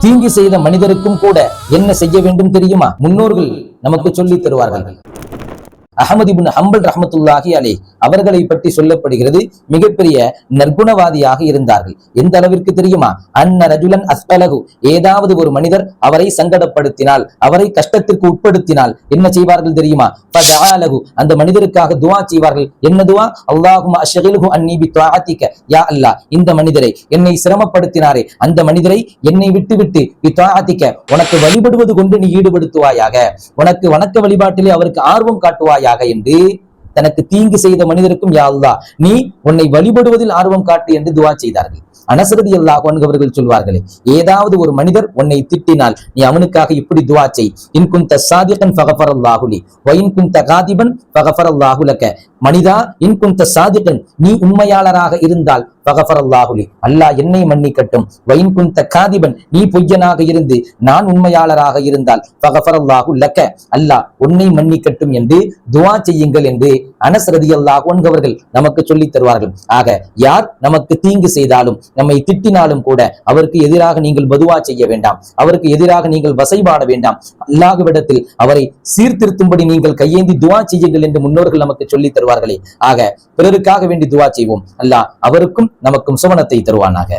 தீங்கு செய்த மனிதருக்கும் கூட என்ன செய்ய வேண்டும் தெரியுமா? முன்னோர்கள் நமக்கு சொல்லி தருவார்கள். அஹமது இப்னு ஹம்பல் ரஹ்மத்துல்லாஹி அலைஹி அவர்களை பற்றி சொல்லப்படுகிறது, மிகப்பெரிய நற்குணவாதியாக இருந்தார்கள். எந்த அளவிற்கு தெரியுமா? அன்ன ரஜுலன் அஸ்கலஹு, ஏதாவது ஒரு மனிதர் அவரை சங்கடப்படுத்தினால், அவரை கஷ்டத்திற்கு உட்படுத்தினால் என்ன செய்வார்கள் தெரியுமா? ஃபதஆலஹு, அந்த மனிதருக்காக துஆ செய்வார்கள். என்ன துஆ? அல்லாஹும்ம அஷ்கில்ஹு அன்னி பித்ஆத்திக, யா அல்லாஹ், இந்த மனிதரை, என்னை சிரமப்படுத்தினாரே அந்த மனிதரை என்னை விட்டுவிட்டு பித்ஆத்திக, உனக்கு வழிபடுவது கொண்டு நீ ஈடுபடுத்துவாயாக, உனக்கு வணக்க வழிபாட்டிலே அவருக்கு ஆர்வம் காட்டுவாயாக என்று தனக்கு தீங்கு செய்த மனிதருக்கும் யா அல்லாஹ் நீ உன்னை வழிபடுவதில் ஆர்வம் காட்டு என்று துஆ செய்தார்கள். அனஸ் ரலியல்லாஹு அன்ஹு அவர்கள் சொல்வார்களே, ஏதாவது ஒரு மனிதர் உன்னை திட்டினால் நீ அவனுக்காக இப்படி துஆ செய். இன் குன்த சாதிகன் ஃபகஃபரல்லாஹு லி வ இன் குன்த காதிபன் ஃபகஃபரல்லாஹு லக. மனிதா, இன் குன்த சாதிகன், நீ உண்மையாளராக இருந்தால் ஃபகஃபரல்லாஹு லி, அல்லாஹ் என்னை மன்னிக்கட்டும். வ இன் குன்த காதிபன், நீ பொய்யனாக இருந்து நான் உண்மையாளராக இருந்தால் ஃபகஃபரல்லாஹு லக, அல்லாஹ் உன்னை மன்னிக்கட்டும் என்று துஆ செய்யுங்கள் என்று அனஸ் ரலியல்லாஹு அன்ஹு அவர்கள் நமக்கு சொல்லி தருவார்கள். ஆக யார் நமக்கு தீங்கு செய்தாலும், நம்மை திட்டினாலும் கூட அவருக்கு எதிராக நீங்கள் பதுவா செய்ய வேண்டாம், அவருக்கு எதிராக நீங்கள் வசைபாட வேண்டாம். அல்லாஹ்விடத்தில் அவரை சீர்திருத்தும்படி நீங்கள் கையேந்தி துஆ செய்யுங்கள் என்று முன்னோர்கள் நமக்கு சொல்லி தருவார்களே. ஆக பிறருக்காக வேண்டி துஆ செய்வோம். அல்லாஹ் அவருக்கும் நமக்கும் சுவனத்தை தருவானாக.